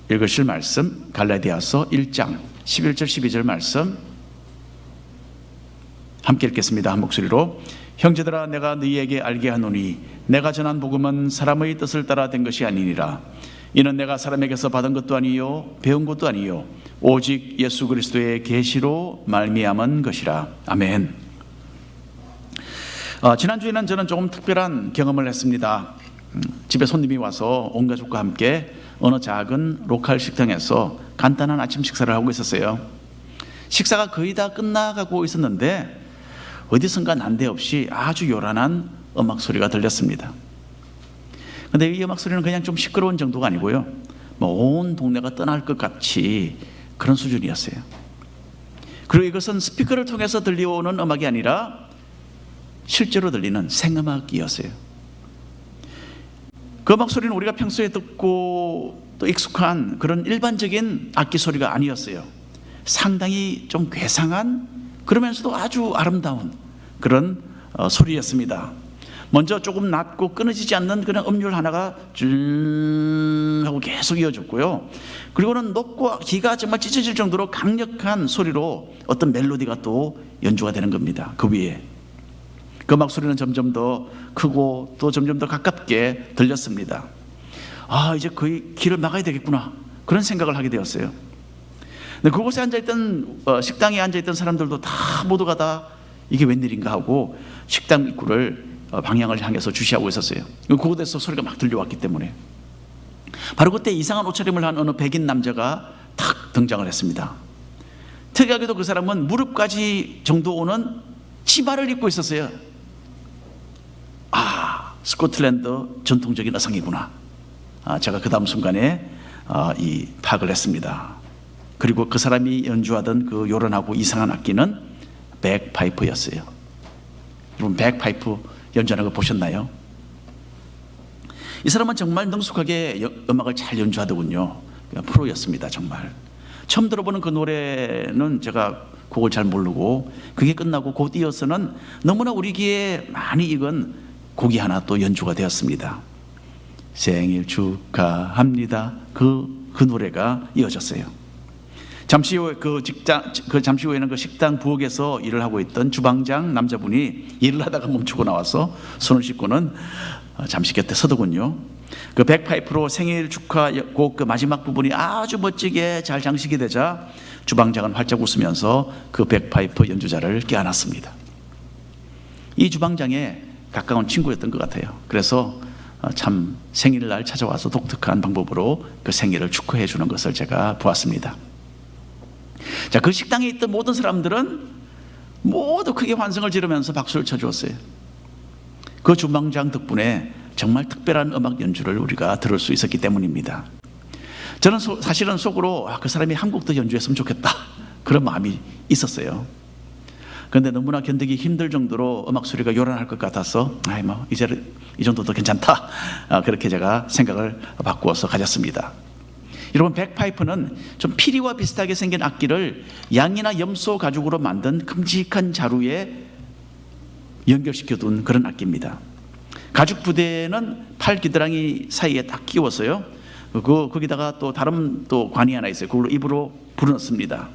읽으실 말씀 갈라디아서 1장 11절 12절 말씀 함께 읽겠습니다. 한 목소리로. 형제들아, 내가 너희에게 알게 하노니 내가 전한 복음은 사람의 뜻을 따라 된 것이 아니니라. 이는 내가 사람에게서 받은 것도 아니요 배운 것도 아니요 오직 예수 그리스도의 계시로 말미암은 것이라. 아멘. 지난주에는 저는 조금 특별한 경험을 했습니다. 집에 손님이 와서 온 가족과 함께 어느 작은 로컬 식당에서 간단한 아침 식사를 하고 있었어요. 식사가 거의 다 끝나가고 있었는데 어디선가 난데없이 아주 요란한 음악 소리가 들렸습니다. 근데 이 음악 소리는 그냥 좀 시끄러운 정도가 아니고요, 온 동네가 떠날 것 같이 그런 수준이었어요. 그리고 이것은 스피커를 통해서 들려오는 음악이 아니라 실제로 들리는 생음악이었어요. 그 음악 소리는 우리가 평소에 듣고 또 익숙한 그런 일반적인 악기 소리가 아니었어요. 상당히 좀 괴상한, 그러면서도 아주 아름다운 그런 소리였습니다. 먼저 조금 낮고 끊어지지 않는 그냥 음률 하나가 쭉 하고 계속 이어졌고요. 그리고는 높고 귀가 정말 찢어질 정도로 강력한 소리로 어떤 멜로디가 또 연주가 되는 겁니다. 그 위에 그 음악 소리는 점점 더 크고 또 점점 더 가깝게 들렸습니다. 이제 거의 길을 막아야 되겠구나, 그런 생각을 하게 되었어요. 근데 그곳에 앉아있던 식당에 앉아있던 사람들도 다 모두가 다 이게 웬일인가 하고 식당 입구를 방향을 향해서 주시하고 있었어요. 그곳에서 소리가 막 들려왔기 때문에. 바로 그때 이상한 옷차림을 한 어느 백인 남자가 탁 등장을 했습니다. 특이하게도 그 사람은 무릎까지 정도 오는 치마를 입고 있었어요. 스코틀랜드 전통적인 의상이구나. 제가 그 다음 순간에 이 파악을 했습니다. 그리고 그 사람이 연주하던 그 요란하고 이상한 악기는 백파이프였어요. 여러분, 백파이프 연주하는 거 보셨나요? 이 사람은 정말 능숙하게 음악을 잘 연주하더군요. 프로였습니다. 정말 처음 들어보는 그 노래는 제가 곡을 잘 모르고, 그게 끝나고 곧 이어서는 너무나 우리 귀에 많이 익은 곡이 하나 또 연주가 되었습니다. 생일 축하합니다. 그 노래가 이어졌어요. 잠시 후에는 그 식당 부엌에서 일을 하고 있던 주방장 남자분이 일을 하다가 멈추고 나와서 손을 씻고는 잠시 곁에 서더군요. 그 백파이프로 생일 축하 곡 그 마지막 부분이 아주 멋지게 잘 장식이 되자 주방장은 활짝 웃으면서 그 백파이프 연주자를 껴안았습니다. 이 주방장의 가까운 친구였던 것 같아요. 그래서 참 생일날 찾아와서 독특한 방법으로 그 생일을 축하해 주는 것을 제가 보았습니다. 자, 그 식당에 있던 모든 사람들은 모두 크게 환성을 지르면서 박수를 쳐주었어요. 그 주방장 덕분에 정말 특별한 음악 연주를 우리가 들을 수 있었기 때문입니다. 저는 사실은 속으로 그 사람이 한 곡도 연주했으면 좋겠다, 그런 마음이 있었어요. 그런데 너무나 견디기 힘들 정도로 음악 소리가 요란할 것 같아서 이제 이 정도도 괜찮다, 그렇게 제가 생각을 바꾸어서 가졌습니다. 여러분, 백파이프는 좀 피리와 비슷하게 생긴 악기를 양이나 염소 가죽으로 만든 큼직한 자루에 연결시켜둔 그런 악기입니다. 가죽 부대는 팔 기드랑이 사이에 딱 끼워서요, 거기다가 또 다른 또 관이 하나 있어요. 그걸로 입으로 불어넣습니다.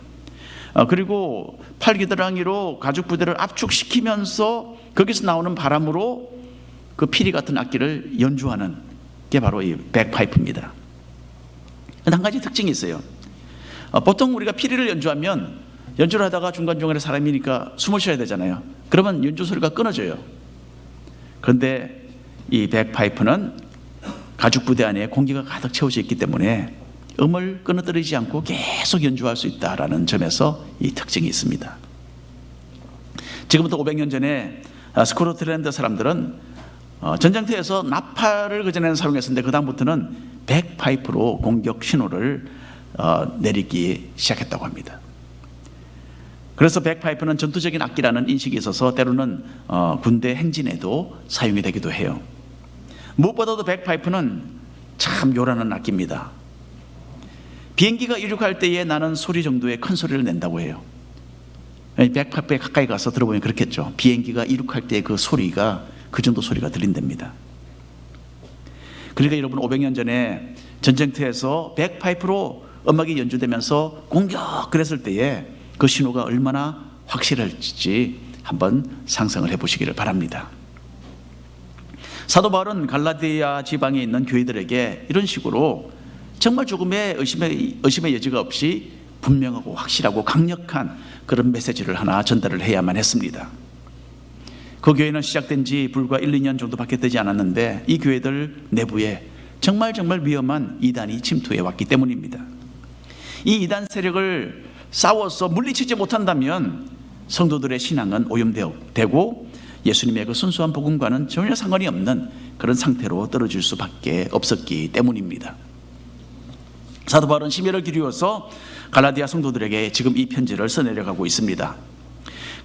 그리고 팔 기드랑이로 가죽 부대를 압축시키면서 거기서 나오는 바람으로 그 피리 같은 악기를 연주하는 게 바로 이 백파이프입니다. 한 가지 특징이 있어요. 보통 우리가 피리를 연주하면 연주를 하다가 중간중간에 사람이니까 숨을 쉬어야 되잖아요. 그러면 연주 소리가 끊어져요. 그런데 이 백파이프는 가죽 부대 안에 공기가 가득 채워져 있기 때문에 음을 끊어뜨리지 않고 계속 연주할 수 있다는 점에서 이 특징이 있습니다. 지금부터 500년 전에 스코틀랜드 사람들은 전쟁터에서 나팔을 그전에는 사용했었는데 그 다음부터는 백파이프로 공격 신호를 내리기 시작했다고 합니다. 그래서 백파이프는 전투적인 악기라는 인식이 있어서 때로는 군대 행진에도 사용이 되기도 해요. 무엇보다도 백파이프는 참 요란한 악기입니다. 비행기가 이륙할 때에 나는 소리 정도의 큰 소리를 낸다고 해요. 백파이프에 가까이 가서 들어보면 그렇겠죠. 비행기가 이륙할 때 그 소리가 그 정도 소리가 들린답니다. 그러니까 여러분, 500년 전에 전쟁터에서 백파이프로 음악이 연주되면서 공격 그랬을 때에 그 신호가 얼마나 확실할지 한번 상상을 해보시기를 바랍니다. 사도 바울은 갈라디아 지방에 있는 교회들에게 이런 식으로 정말 조금의 의심의 여지가 없이 분명하고 확실하고 강력한 그런 메시지를 하나 전달을 해야만 했습니다. 그 교회는 시작된 지 불과 1, 2년 정도밖에 되지 않았는데 이 교회들 내부에 정말 위험한 이단이 침투해 왔기 때문입니다. 이 이단 세력을 싸워서 물리치지 못한다면 성도들의 신앙은 오염되고 예수님의 그 순수한 복음과는 전혀 상관이 없는 그런 상태로 떨어질 수밖에 없었기 때문입니다. 사도 바울은 심혈을 기울여서 갈라디아 성도들에게 지금 이 편지를 써내려가고 있습니다.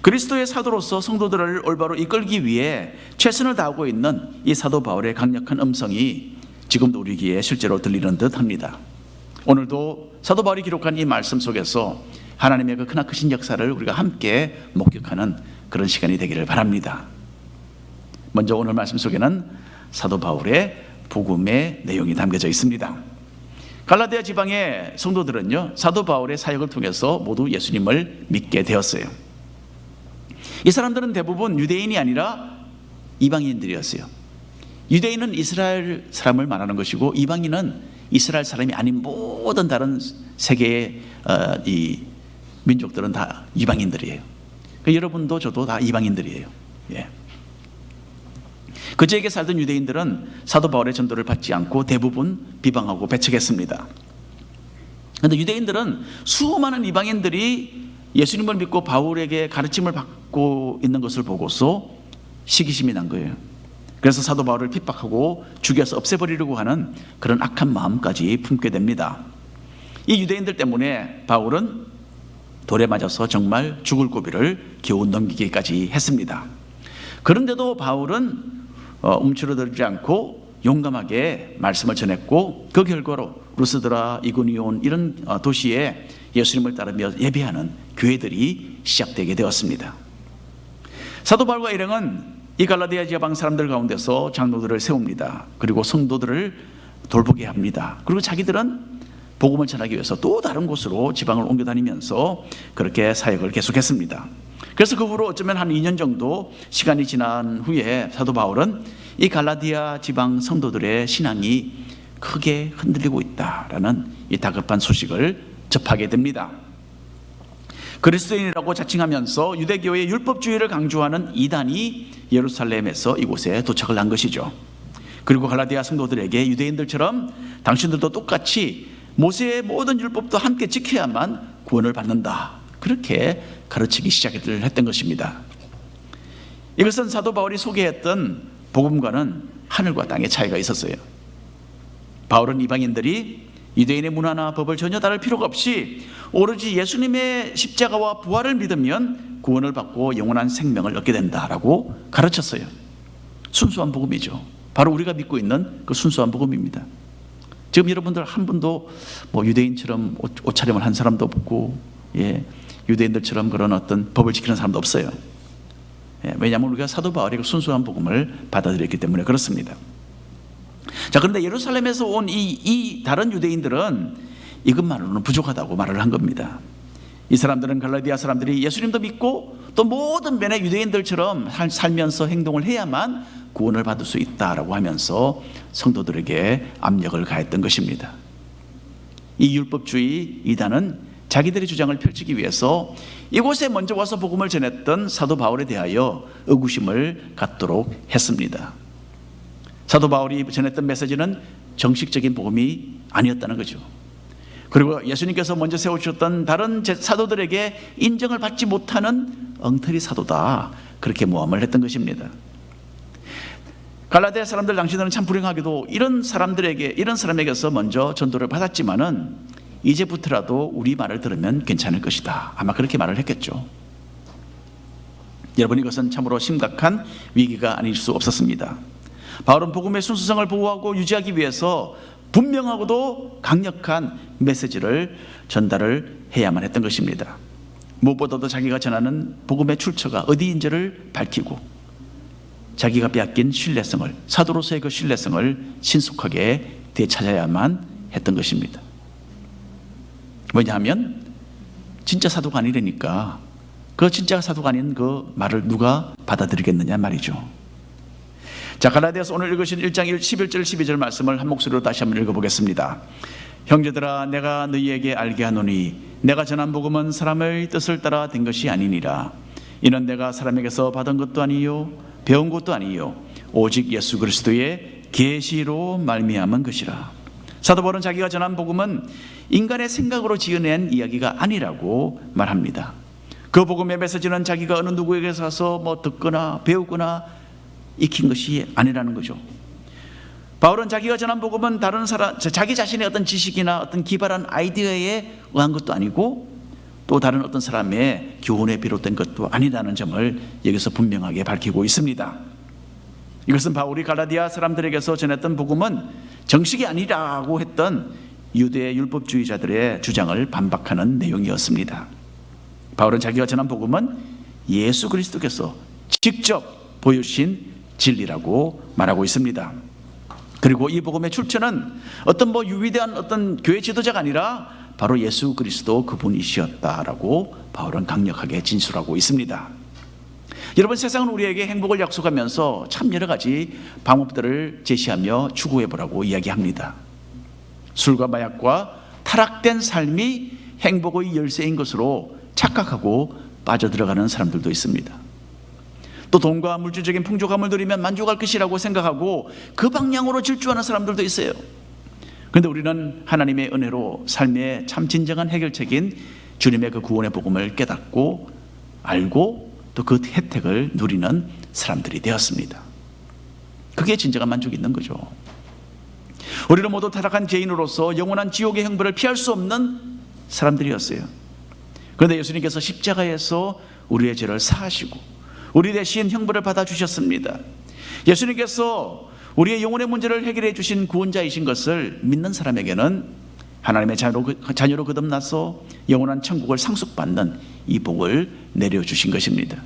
그리스도의 사도로서 성도들을 올바로 이끌기 위해 최선을 다하고 있는 이 사도 바울의 강력한 음성이 지금도 우리 귀에 실제로 들리는 듯 합니다. 오늘도 사도 바울이 기록한 이 말씀 속에서 하나님의 그 크나크신 역사를 우리가 함께 목격하는 그런 시간이 되기를 바랍니다. 먼저 오늘 말씀 속에는 사도 바울의 복음의 내용이 담겨져 있습니다. 갈라디아 지방의 성도들은요, 사도 바울의 사역을 통해서 모두 예수님을 믿게 되었어요. 이 사람들은 대부분 유대인이 아니라 이방인들이었어요. 유대인은 이스라엘 사람을 말하는 것이고 이방인은 이스라엘 사람이 아닌 모든 다른 세계의 이 민족들은 다 이방인들이에요. 여러분도 저도 다 이방인들이에요. 예. 그 지역에 살던 유대인들은 사도 바울의 전도를 받지 않고 대부분 비방하고 배척했습니다. 그런데 유대인들은 수많은 이방인들이 예수님을 믿고 바울에게 가르침을 받고 있는 것을 보고서 시기심이 난 거예요. 그래서 사도 바울을 핍박하고 죽여서 없애버리려고 하는 그런 악한 마음까지 품게 됩니다. 이 유대인들 때문에 바울은 돌에 맞아서 정말 죽을 고비를 겨우 넘기기까지 했습니다. 그런데도 바울은 움츠러들지 않고 용감하게 말씀을 전했고 그 결과로 루스드라, 이고니온 이런 도시에 예수님을 따르며 예배하는 교회들이 시작되게 되었습니다. 사도 바울과 일행은 이 갈라디아 지방 사람들 가운데서 장로들을 세웁니다. 그리고 성도들을 돌보게 합니다. 그리고 자기들은 복음을 전하기 위해서 또 다른 곳으로 지방을 옮겨 다니면서 그렇게 사역을 계속했습니다. 그래서 그 후로 어쩌면 한 2년 정도 시간이 지난 후에 사도 바울은 이 갈라디아 지방 성도들의 신앙이 크게 흔들리고 있다라는 이 다급한 소식을 접하게 됩니다. 그리스도인이라고 자칭하면서 유대교의 율법주의를 강조하는 이단이 예루살렘에서 이곳에 도착을 한 것이죠. 그리고 갈라디아 성도들에게 유대인들처럼 당신들도 똑같이 모세의 모든 율법도 함께 지켜야만 구원을 받는다, 그렇게 가르치기 시작을 했던 것입니다. 이것은 사도 바울이 소개했던 복음과는 하늘과 땅의 차이가 있었어요. 바울은 이방인들이 유대인의 문화나 법을 전혀 다를 필요가 없이 오로지 예수님의 십자가와 부활을 믿으면 구원을 받고 영원한 생명을 얻게 된다라고 가르쳤어요. 순수한 복음이죠. 바로 우리가 믿고 있는 그 순수한 복음입니다. 지금 여러분들 한 분도 뭐 유대인처럼 옷차림을 한 사람도 없고, 유대인들처럼 그런 어떤 법을 지키는 사람도 없어요. 왜냐하면 우리가 사도 바울의 순수한 복음을 받아들였기 때문에 그렇습니다. 자, 그런데 예루살렘에서 온 이 다른 유대인들은 이것만으로는 부족하다고 말을 한 겁니다. 이 사람들은 갈라디아 사람들이 예수님도 믿고 또 모든 면의 유대인들처럼 살면서 행동을 해야만 구원을 받을 수 있다라고 하면서 성도들에게 압력을 가했던 것입니다. 이 율법주의 이단은 자기들의 주장을 펼치기 위해서 이곳에 먼저 와서 복음을 전했던 사도 바울에 대하여 의구심을 갖도록 했습니다. 사도 바울이 전했던 메시지는 정식적인 복음이 아니었다는 거죠. 그리고 예수님께서 먼저 세우셨던 다른 사도들에게 인정을 받지 못하는 엉터리 사도다, 그렇게 모함을 했던 것입니다. 갈라디아 사람들 당시에는 참 불행하게도 이런 사람에게서 먼저 전도를 받았지만은 이제부터라도 우리 말을 들으면 괜찮을 것이다, 아마 그렇게 말을 했겠죠. 여러분, 이것은 참으로 심각한 위기가 아닐 수 없었습니다. 바울은 복음의 순수성을 보호하고 유지하기 위해서 분명하고도 강력한 메시지를 전달을 해야만 했던 것입니다. 무엇보다도 자기가 전하는 복음의 출처가 어디인지를 밝히고 자기가 빼앗긴 신뢰성을, 사도로서의 그 신뢰성을 신속하게 되찾아야만 했던 것입니다. 왜냐하면 진짜 사도가 아니라니까 그 진짜 사도가 아닌 그 말을 누가 받아들이겠느냐 말이죠. 자, 갈라디아서 오늘 읽으신 1장 11절 12절 말씀을 한 목소리로 다시 한번 읽어보겠습니다. 형제들아, 내가 너희에게 알게 하노니 내가 전한 복음은 사람의 뜻을 따라 된 것이 아니니라. 이는 내가 사람에게서 받은 것도 아니요 배운 것도 아니요 오직 예수 그리스도의 계시로 말미암은 것이라. 사도 바울은 자기가 전한 복음은 인간의 생각으로 지어낸 이야기가 아니라고 말합니다. 그 복음의 메시지는 자기가 어느 누구에게서 가서 듣거나 배우거나 익힌 것이 아니라는 거죠. 바울은 자기가 전한 복음은 다른 사람, 자기 자신의 어떤 지식이나 어떤 기발한 아이디어에 의한 것도 아니고 또 다른 어떤 사람의 교훈에 비롯된 것도 아니라는 점을 여기서 분명하게 밝히고 있습니다. 이것은 바울이 갈라디아 사람들에게서 전했던 복음은 정식이 아니라고 했던 유대 율법주의자들의 주장을 반박하는 내용이었습니다. 바울은 자기가 전한 복음은 예수 그리스도께서 직접 보여주신 진리라고 말하고 있습니다. 그리고 이 복음의 출처는 어떤 유위대한 어떤 교회 지도자가 아니라 바로 예수 그리스도 그분이시었다라고 바울은 강력하게 진술하고 있습니다. 여러분, 세상은 우리에게 행복을 약속하면서 참 여러 가지 방법들을 제시하며 추구해보라고 이야기합니다. 술과 마약과 타락된 삶이 행복의 열쇠인 것으로 착각하고 빠져들어가는 사람들도 있습니다. 또 돈과 물질적인 풍족함을 누리면 만족할 것이라고 생각하고 그 방향으로 질주하는 사람들도 있어요. 그런데 우리는 하나님의 은혜로 삶의 참 진정한 해결책인 주님의 그 구원의 복음을 깨닫고 알고 또 그 혜택을 누리는 사람들이 되었습니다. 그게 진정한 만족이 있는 거죠. 우리는 모두 타락한 죄인으로서 영원한 지옥의 형벌을 피할 수 없는 사람들이었어요. 그런데 예수님께서 십자가에서 우리의 죄를 사하시고 우리 대신 형벌을 받아주셨습니다. 예수님께서 우리의 영혼의 문제를 해결해 주신 구원자이신 것을 믿는 사람에게는 하나님의 자녀로 거듭나서 영원한 천국을 상속받는 이 복을 내려주신 것입니다.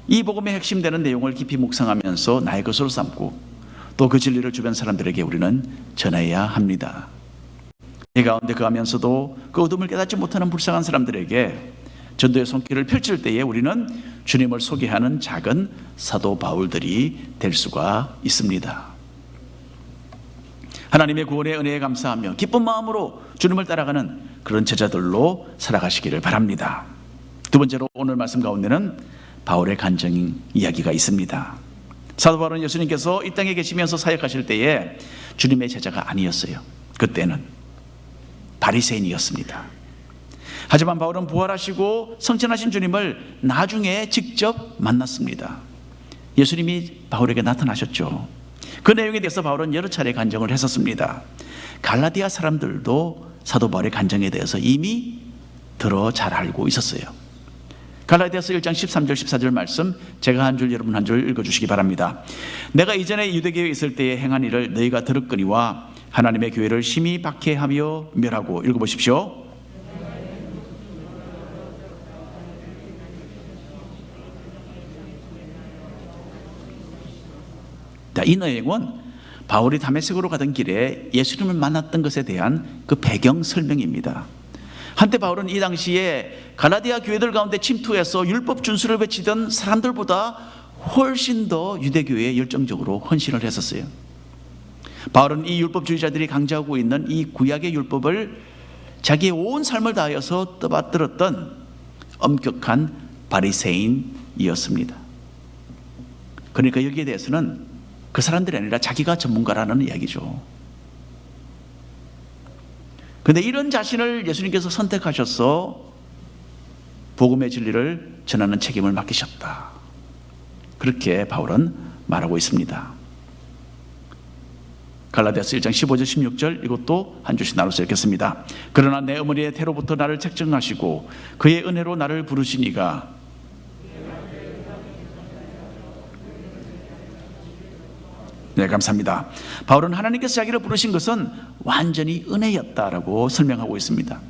이 복음의 핵심되는 내용을 깊이 묵상하면서 나의 것으로 삼고 또 그 진리를 주변 사람들에게 우리는 전해야 합니다. 이 가운데 거하면서도 그 어둠을 깨닫지 못하는 불쌍한 사람들에게 전도의 손길을 펼칠 때에 우리는 주님을 소개하는 작은 사도 바울들이 될 수가 있습니다. 하나님의 구원의 은혜에 감사하며 기쁜 마음으로 주님을 따라가는 그런 제자들로 살아가시기를 바랍니다. 두 번째로 오늘 말씀 가운데는 바울의 간증 이야기가 있습니다. 사도 바울은 예수님께서 이 땅에 계시면서 사역하실 때에 주님의 제자가 아니었어요. 그때는 바리새인이었습니다. 하지만 바울은 부활하시고 성천하신 주님을 나중에 직접 만났습니다. 예수님이 바울에게 나타나셨죠. 그 내용에 대해서 바울은 여러 차례 간증을 했었습니다. 갈라디아 사람들도 사도 바울의 간증에 대해서 이미 들어 잘 알고 있었어요. 갈라디아서 1장 13절 14절 말씀 제가 한 줄 여러분 한 줄 읽어주시기 바랍니다. 내가 이전에 유대교에 있을 때에 행한 일을 너희가 들었거니와 하나님의 교회를 심히 박해하며 멸하고 읽어보십시오. 이 내용은 바울이 다메섹으로 가던 길에 예수님을 만났던 것에 대한 그 배경 설명입니다. 한때 바울은 이 당시에 갈라디아 교회들 가운데 침투해서 율법 준수를 외치던 사람들보다 훨씬 더 유대교회에 열정적으로 헌신을 했었어요. 바울은 이 율법주의자들이 강조하고 있는 이 구약의 율법을 자기의 온 삶을 다하여서 떠받들었던 엄격한 바리새인이었습니다. 그러니까 여기에 대해서는 그 사람들이 아니라 자기가 전문가라는 이야기죠. 그런데 이런 자신을 예수님께서 선택하셔서 복음의 진리를 전하는 책임을 맡기셨다. 그렇게 바울은 말하고 있습니다. 갈라디아서 1장 15절 16절 이것도 한 줄씩 나눠서 읽겠습니다. 그러나 내 어머니의 태로부터 나를 책정하시고 그의 은혜로 나를 부르시니가 네, 감사합니다. 바울은 하나님께서 자기를 부르신 것은 완전히 은혜였다라고 설명하고 있습니다.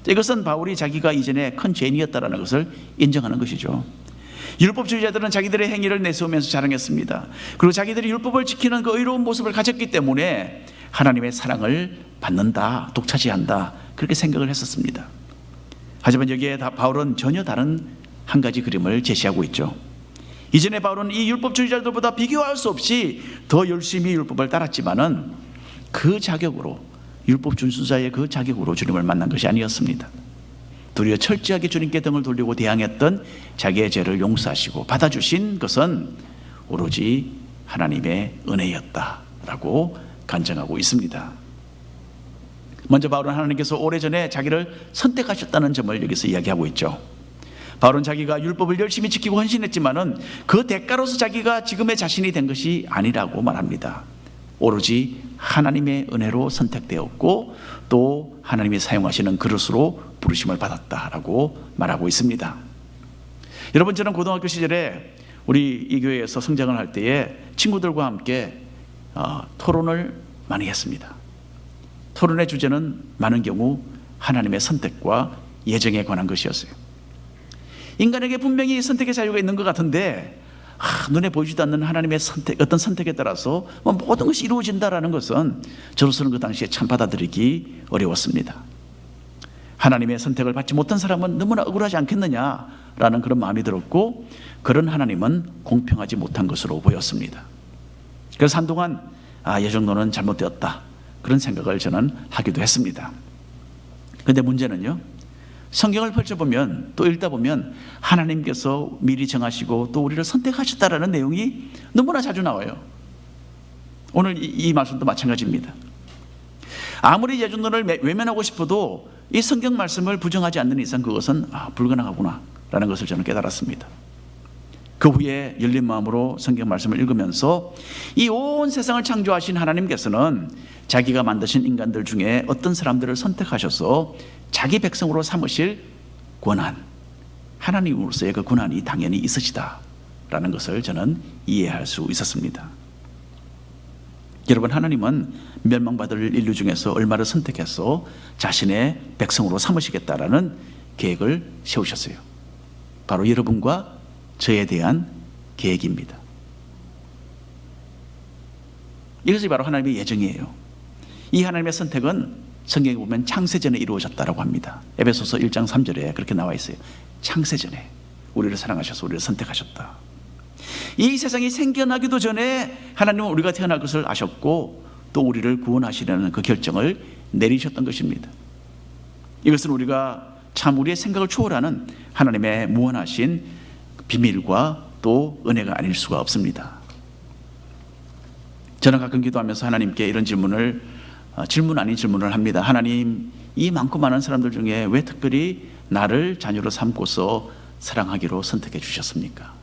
이것은 바울이 자기가 이전에 큰 죄인이었다라는 것을 인정하는 것이죠. 율법주의자들은 자기들의 행위를 내세우면서 자랑했습니다. 그리고 자기들이 율법을 지키는 그 의로운 모습을 가졌기 때문에 하나님의 사랑을 받는다, 독차지한다, 그렇게 생각을 했었습니다. 하지만 여기에 바울은 전혀 다른 한 가지 그림을 제시하고 있죠. 이전에 바울은 이 율법주의자들보다 비교할 수 없이 더 열심히 율법을 따랐지만은 그 자격으로, 율법 준수자의 그 자격으로 주님을 만난 것이 아니었습니다. 도리어 철저하게 주님께 등을 돌리고 대항했던 자기의 죄를 용서하시고 받아주신 것은 오로지 하나님의 은혜였다라고 간증하고 있습니다. 먼저 바울은 하나님께서 오래전에 자기를 선택하셨다는 점을 여기서 이야기하고 있죠. 바울은 자기가 율법을 열심히 지키고 헌신했지만은 그 대가로서 자기가 지금의 자신이 된 것이 아니라고 말합니다. 오로지 하나님의 은혜로 선택되었고 또 하나님이 사용하시는 그릇으로 부르심을 받았다라고 말하고 있습니다. 여러분, 저는 고등학교 시절에 우리 이 교회에서 성장을 할 때에 친구들과 함께 토론을 많이 했습니다. 토론의 주제는 많은 경우 하나님의 선택과 예정에 관한 것이었어요. 인간에게 분명히 선택의 자유가 있는 것 같은데 눈에 보이지도 않는 하나님의 선택, 어떤 선택에 따라서 모든 것이 이루어진다라는 것은 저로서는 그 당시에 참 받아들이기 어려웠습니다. 하나님의 선택을 받지 못한 사람은 너무나 억울하지 않겠느냐라는 그런 마음이 들었고, 그런 하나님은 공평하지 못한 것으로 보였습니다. 그래서 한동안 이 정도는 잘못되었다, 그런 생각을 저는 하기도 했습니다. 그런데 문제는요, 성경을 펼쳐보면 또 읽다 보면 하나님께서 미리 정하시고 또 우리를 선택하셨다라는 내용이 너무나 자주 나와요. 오늘 이 말씀도 마찬가지입니다. 아무리 예정론을 외면하고 싶어도 이 성경 말씀을 부정하지 않는 이상 그것은 불가능하구나 라는 것을 저는 깨달았습니다. 그 후에 열린 마음으로 성경 말씀을 읽으면서 이 온 세상을 창조하신 하나님께서는 자기가 만드신 인간들 중에 어떤 사람들을 선택하셔서 자기 백성으로 삼으실 권한, 하나님으로서의 그 권한이 당연히 있으시다라는 것을 저는 이해할 수 있었습니다. 여러분, 하나님은 멸망받을 인류 중에서 얼마를 선택해서 자신의 백성으로 삼으시겠다라는 계획을 세우셨어요. 바로 여러분과 저에 대한 계획입니다. 이것이 바로 하나님의 예정이에요. 이 하나님의 선택은 성경에 보면 창세전에 이루어졌다라고 합니다. 에베소서 1장 3절에 그렇게 나와 있어요. 창세전에 우리를 사랑하셔서 우리를 선택하셨다. 이 세상이 생겨나기도 전에 하나님은 우리가 태어날 것을 아셨고 또 우리를 구원하시려는 그 결정을 내리셨던 것입니다. 이것은 우리가 참 우리의 생각을 초월하는 하나님의 무한하신 비밀과 또 은혜가 아닐 수가 없습니다. 저는 가끔 기도하면서 하나님께 이런 질문 아닌 질문을 합니다. 하나님, 이 많고 많은 사람들 중에 왜 특별히 나를 자녀로 삼고서 사랑하기로 선택해 주셨습니까?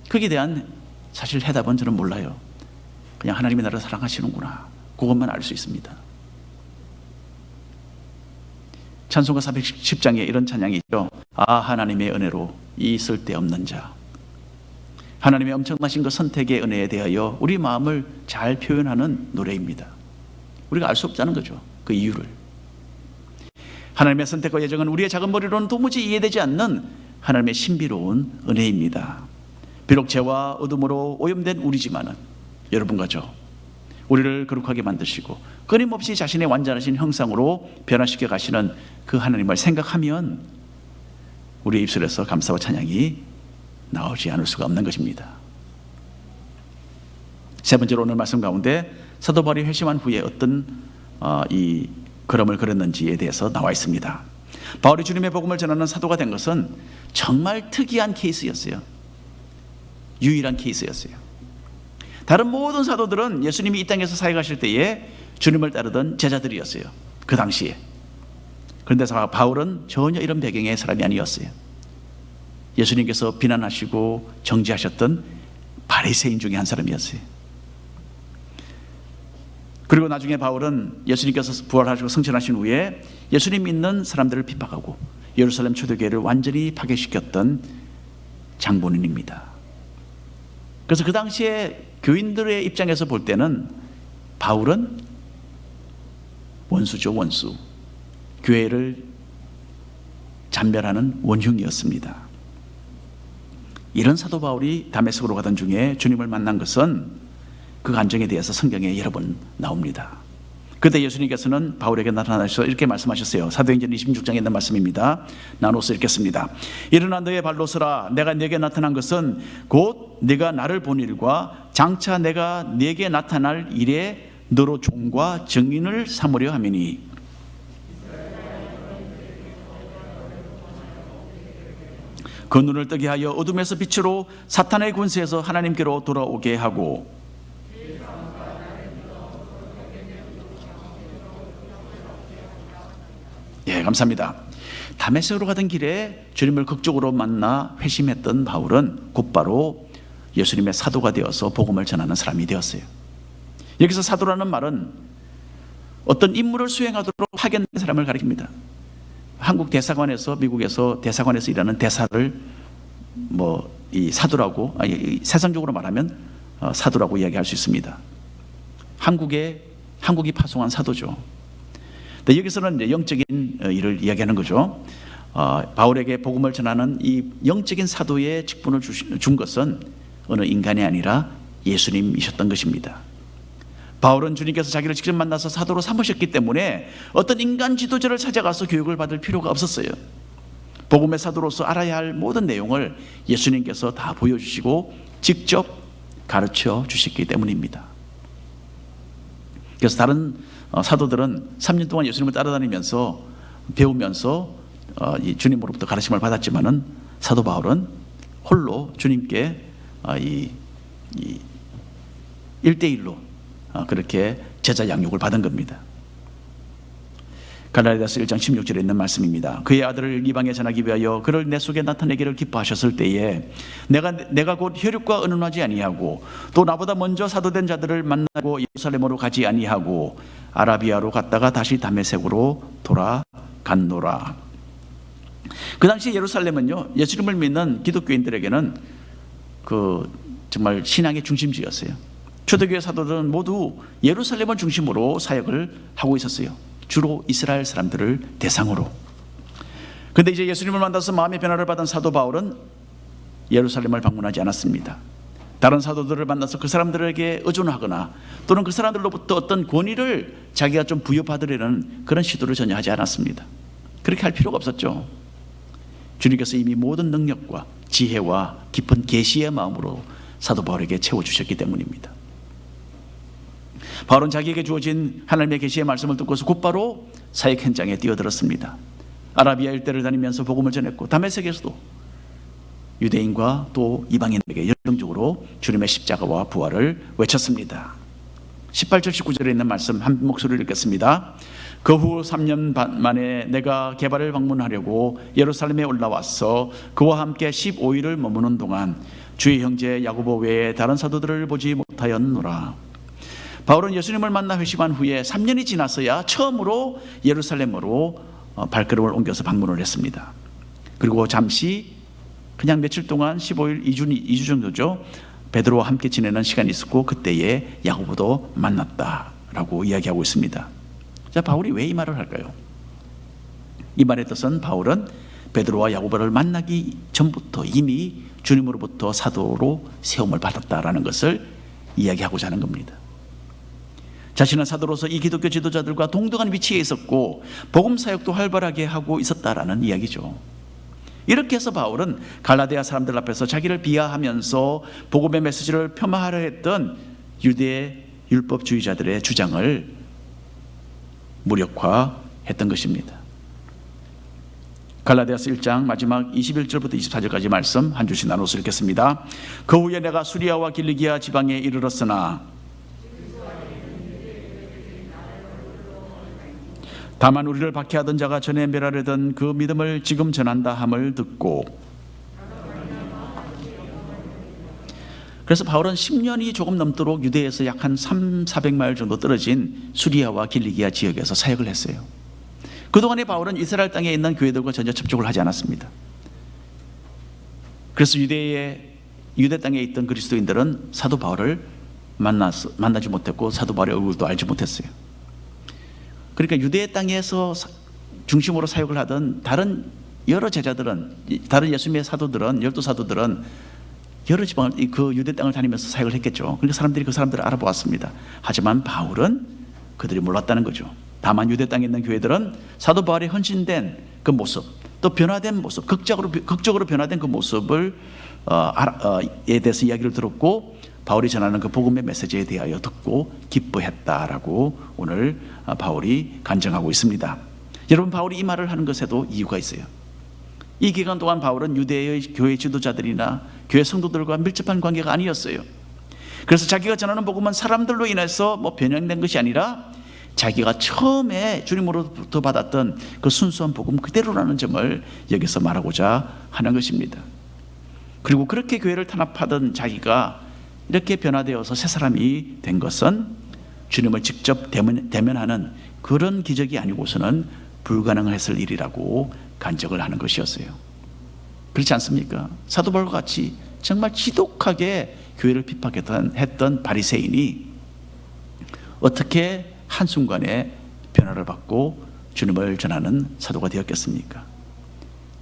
거기에 대한 사실 해답은 저는 몰라요. 그냥 하나님이 나를 사랑하시는구나, 그것만 알 수 있습니다. 찬송가 410장에 이런 찬양이 있죠. 하나님의 은혜로 이 쓸데없는 자. 하나님의 엄청나신 그 선택의 은혜에 대하여 우리 마음을 잘 표현하는 노래입니다. 우리가 알 수 없다는 거죠, 그 이유를. 하나님의 선택과 예정은 우리의 작은 머리로는 도무지 이해되지 않는 하나님의 신비로운 은혜입니다. 비록 죄와 어둠으로 오염된 우리지만은 여러분과 저, 우리를 거룩하게 만드시고 끊임없이 자신의 완전하신 형상으로 변화시켜 가시는 그 하나님을 생각하면 우리의 입술에서 감사와 찬양이 나오지 않을 수가 없는 것입니다. 세 번째로 오늘 말씀 가운데 사도 바울이 회심한 후에 어떤 이 걸음을 걸었는지에 대해서 나와 있습니다. 바울이 주님의 복음을 전하는 사도가 된 것은 정말 특이한 케이스였어요. 유일한 케이스였어요. 다른 모든 사도들은 예수님이 이 땅에서 사역하실 때에 주님을 따르던 제자들이었어요, 그 당시에. 그런데 바울은 전혀 이런 배경의 사람이 아니었어요. 예수님께서 비난하시고 정죄하셨던 바리새인 중에 한 사람이었어요. 그리고 나중에 바울은 예수님께서 부활하시고 승천하신 후에 예수님 믿는 사람들을 핍박하고 예루살렘 초대교회를 완전히 파괴시켰던 장본인입니다. 그래서 그 당시에 교인들의 입장에서 볼 때는 바울은 원수죠, 원수. 교회를 잔멸하는 원흉이었습니다. 이런 사도 바울이 다메섹으로 가던 중에 주님을 만난 것은 그 간증에 대해서 성경에 여러 번 나옵니다. 그때 예수님께서는 바울에게 나타나셔서 이렇게 말씀하셨어요. 사도행전 26장에 있는 말씀입니다. 나눠서 읽겠습니다. 일어나 너의 발로 서라. 내가 네게 나타난 것은 곧 네가 나를 본 일과 장차 내가 네게 나타날 일에 너로 종과 증인을 삼으려 함이니. 그 눈을 뜨게 하여 어둠에서 빛으로 사탄의 권세에서 하나님께로 돌아오게 하고. 예, 감사합니다. 다메섹으로 가던 길에 주님을 극적으로 만나 회심했던 바울은 곧바로 예수님의 사도가 되어서 복음을 전하는 사람이 되었어요. 여기서 사도라는 말은 어떤 임무를 수행하도록 파견된 사람을 가리킵니다. 한국 대사관에서, 미국에서 대사관에서 일하는 대사를 이 사도라고, 세상적으로 말하면 사도라고 이야기할 수 있습니다. 한국이 파송한 사도죠. 여기서는 이제 영적인 일을 이야기하는 거죠. 바울에게 복음을 전하는 이 영적인 사도의 직분을 준 것은 어느 인간이 아니라 예수님이셨던 것입니다. 바울은 주님께서 자기를 직접 만나서 사도로 삼으셨기 때문에 어떤 인간 지도자를 찾아가서 교육을 받을 필요가 없었어요. 복음의 사도로서 알아야 할 모든 내용을 예수님께서 다 보여주시고 직접 가르쳐 주셨기 때문입니다. 그래서 다른 사도들은 3년 동안 예수님을 따라다니면서 배우면서 주님으로부터 가르침을 받았지만은 사도 바울은 홀로 주님께 1대1로 그렇게 제자 양육을 받은 겁니다. 갈라디아서 1장 16절에 있는 말씀입니다. 그의 아들을 이방에 전하기 위하여 그를 내 속에 나타내기를 기뻐하셨을 때에 내가 곧 혈육과 의논하지 아니하고 또 나보다 먼저 사도된 자들을 만나고 예루살렘으로 가지 아니하고 아라비아로 갔다가 다시 다메섹으로 돌아갔노라. 그 당시 예루살렘은요, 예수님을 믿는 기독교인들에게는 정말 신앙의 중심지였어요. 초대교회 사도들은 모두 예루살렘을 중심으로 사역을 하고 있었어요. 주로 이스라엘 사람들을 대상으로. 그런데 이제 예수님을 만나서 마음의 변화를 받은 사도 바울은 예루살렘을 방문하지 않았습니다. 다른 사도들을 만나서 그 사람들에게 의존하거나 또는 그 사람들로부터 어떤 권위를 자기가 좀 부여받으려는 그런 시도를 전혀 하지 않았습니다. 그렇게 할 필요가 없었죠. 주님께서 이미 모든 능력과 지혜와 깊은 계시의 마음으로 사도 바울에게 채워주셨기 때문입니다. 바울은 자기에게 주어진 하나님의 계시의 말씀을 듣고서 곧바로 사역 현장에 뛰어들었습니다. 아라비아 일대를 다니면서 복음을 전했고 다메섹에서도 유대인과 또 이방인에게 열정적으로 주님의 십자가와 부활을 외쳤습니다. 18절 19절에 있는 말씀 한 목소리를 읽겠습니다. 그 후 3년 반 만에 내가 게바를 방문하려고 예루살렘에 올라와서 그와 함께 15일을 머무는 동안 주의 형제 야고보 외에 다른 사도들을 보지 못하였노라. 바울은 예수님을 만나 회심한 후에 3년이 지나서야 처음으로 예루살렘으로 발걸음을 옮겨서 방문을 했습니다. 그리고 잠시 그냥 며칠 동안 15일 2주 정도죠, 베드로와 함께 지내는 시간이 있었고 그때에 야고보도 만났다라고 이야기하고 있습니다. 자, 바울이 왜 이 말을 할까요? 이 말의 뜻은 바울은 베드로와 야고보를 만나기 전부터 이미 주님으로부터 사도로 세움을 받았다라는 것을 이야기하고자 하는 겁니다. 자신은 사도로서 이 기독교 지도자들과 동등한 위치에 있었고 복음 사역도 활발하게 하고 있었다라는 이야기죠. 이렇게 해서 바울은 갈라디아 사람들 앞에서 자기를 비하하면서 복음의 메시지를 폄하하려 했던 유대 율법주의자들의 주장을 무력화했던 것입니다. 갈라디아서 1장 마지막 21절부터 24절까지 말씀 한 줄씩 나눠서 읽겠습니다. 그 후에 내가 수리아와 길리기아 지방에 이르렀으나 다만 우리를 박해하던 자가 전에 멸하려던 그 믿음을 지금 전한다 함을 듣고. 그래서 바울은 10년이 조금 넘도록 유대에서 약 한 400마일 정도 떨어진 수리아와 길리기아 지역에서 사역을 했어요. 그동안에 바울은 이스라엘 땅에 있는 교회들과 전혀 접촉을 하지 않았습니다. 그래서 유대 땅에 있던 그리스도인들은 사도 바울을 만나지 못했고 사도 바울의 얼굴도 알지 못했어요. 그러니까 유대 땅에서 중심으로 사역을 하던 다른 여러 제자들은, 다른 예수님의 사도들은, 12 사도들은 여러 지방을 그 유대 땅을 다니면서 사역을 했겠죠. 그러니까 사람들이 그 사람들을 알아보았습니다. 하지만 바울은 그들이 몰랐다는 거죠. 다만 유대 땅에 있는 교회들은 사도 바울이 헌신된 그 모습, 또 변화된 모습, 극적으로 변화된 그 모습을 에 대해서 이야기를 들었고, 바울이 전하는 그 복음의 메시지에 대하여 듣고 기뻐했다라고 오늘 바울이 간증하고 있습니다. 여러분, 바울이 이 말을 하는 것에도 이유가 있어요. 이 기간 동안 바울은 유대의 교회 지도자들이나 교회 성도들과 밀접한 관계가 아니었어요. 그래서 자기가 전하는 복음은 사람들로 인해서 변형된 것이 아니라 자기가 처음에 주님으로부터 받았던 그 순수한 복음 그대로라는 점을 여기서 말하고자 하는 것입니다. 그리고 그렇게 교회를 탄압하던 자기가 이렇게 변화되어서 새 사람이 된 것은 주님을 직접 대면하는 그런 기적이 아니고서는 불가능했을 일이라고 간증을 하는 것이었어요. 그렇지 않습니까? 사도 바울과 같이 정말 지독하게 교회를 비판했던 바리새인이 어떻게 한순간에 변화를 받고 주님을 전하는 사도가 되었겠습니까?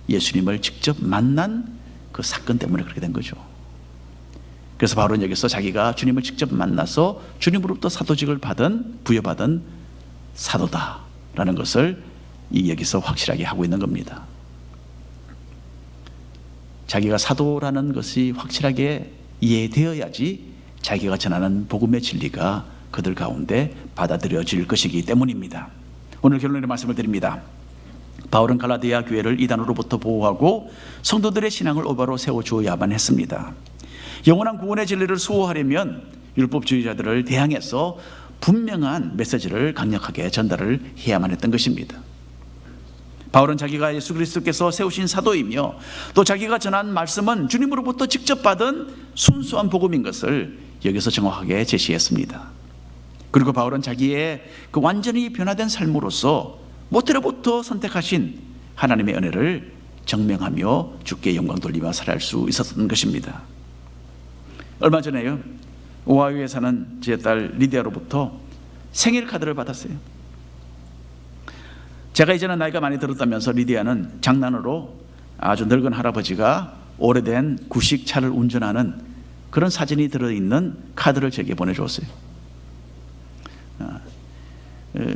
예수님을 직접 만난 그 사건 때문에 그렇게 된 거죠. 그래서 바울은 여기서 자기가 주님을 직접 만나서 주님으로부터 사도직을 부여받은 사도다라는 것을 여기서 확실하게 하고 있는 겁니다. 자기가 사도라는 것이 확실하게 이해되어야지 자기가 전하는 복음의 진리가 그들 가운데 받아들여질 것이기 때문입니다. 오늘 결론의 말씀을 드립니다. 바울은 갈라디아 교회를 이단으로부터 보호하고 성도들의 신앙을 올바로 세워주어야만 했습니다. 영원한 구원의 진리를 수호하려면 율법주의자들을 대항해서 분명한 메시지를 강력하게 전달을 해야만 했던 것입니다. 바울은 자기가 예수 그리스도께서 세우신 사도이며 또 자기가 전한 말씀은 주님으로부터 직접 받은 순수한 복음인 것을 여기서 정확하게 제시했습니다. 그리고 바울은 자기의 그 완전히 변화된 삶으로서 모태로부터 선택하신 하나님의 은혜를 증명하며 주께 영광 돌리며 살아갈 수 있었던 것입니다. 얼마 전에요, 오하이오에 사는 제 딸 리디아로부터 생일 카드를 받았어요. 제가 이제는 나이가 많이 들었다면서 리디아는 장난으로 아주 늙은 할아버지가 오래된 구식 차를 운전하는 그런 사진이 들어있는 카드를 제게 보내주었어요.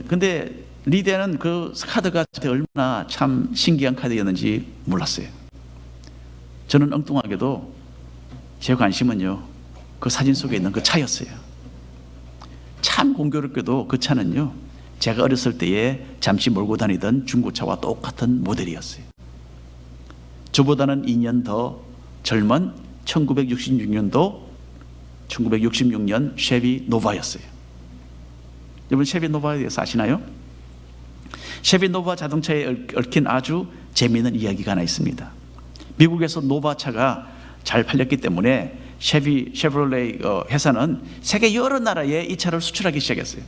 근데 리디아는 그 카드가 얼마나 참 신기한 카드였는지 몰랐어요. 저는 엉뚱하게도 제 관심은요, 그 사진 속에 있는 그 차였어요. 참 공교롭게도 그 차는요, 제가 어렸을 때에 잠시 몰고 다니던 중고차와 똑같은 모델이었어요. 저보다는 2년 더 젊은 1966년 쉐비 노바였어요. 여러분, 쉐비 노바에 대해서 아시나요? 쉐비 노바 자동차에 얽힌 아주 재미있는 이야기가 하나 있습니다. 미국에서 노바 차가 잘 팔렸기 때문에 쉐브롤레 회사는 세계 여러 나라에 이 차를 수출하기 시작했어요.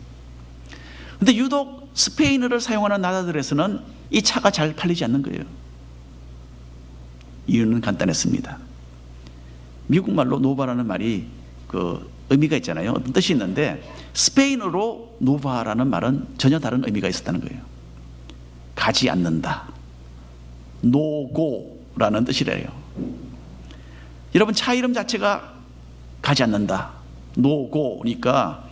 근데 유독 스페인어를 사용하는 나라들에서는 이 차가 잘 팔리지 않는 거예요. 이유는 간단했습니다. 미국 말로 노바라는 말이 그 의미가 있잖아요. 어떤 뜻이 있는데 스페인어로 노바라는 말은 전혀 다른 의미가 있었다는 거예요. 가지 않는다, 노고라는 뜻이래요. 여러분, 차 이름 자체가 가지 않는다, 노고니까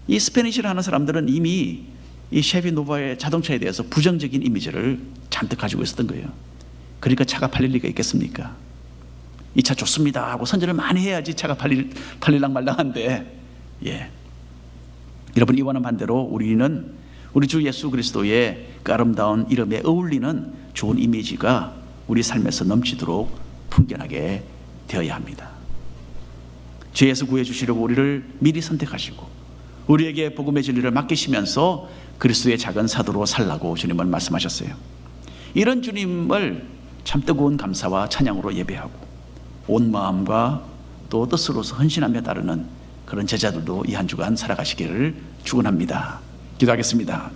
이 스페니쉬를 하는 사람들은 이미 이 쉐비 노바의 자동차에 대해서 부정적인 이미지를 잔뜩 가지고 있었던 거예요. 그러니까 차가 팔릴 리가 있겠습니까? 이 차 좋습니다 하고 선전을 많이 해야지 차가 팔릴랑 말랑한데, 여러분, 이와는 반대로 우리는 우리 주 예수 그리스도의 그 아름다운 이름에 어울리는 좋은 이미지가 우리 삶에서 넘치도록 풍겨나게 되어야 합니다. 주 예수 구해주시려고 우리를 미리 선택하시고 우리에게 복음의 진리를 맡기시면서 그리스도의 작은 사도로 살라고 주님은 말씀하셨어요. 이런 주님을 참 뜨거운 감사와 찬양으로 예배하고 온 마음과 또 뜻으로서 헌신하며 따르는 그런 제자들도 이 한 주간 살아가시기를 축원합니다. 기도하겠습니다.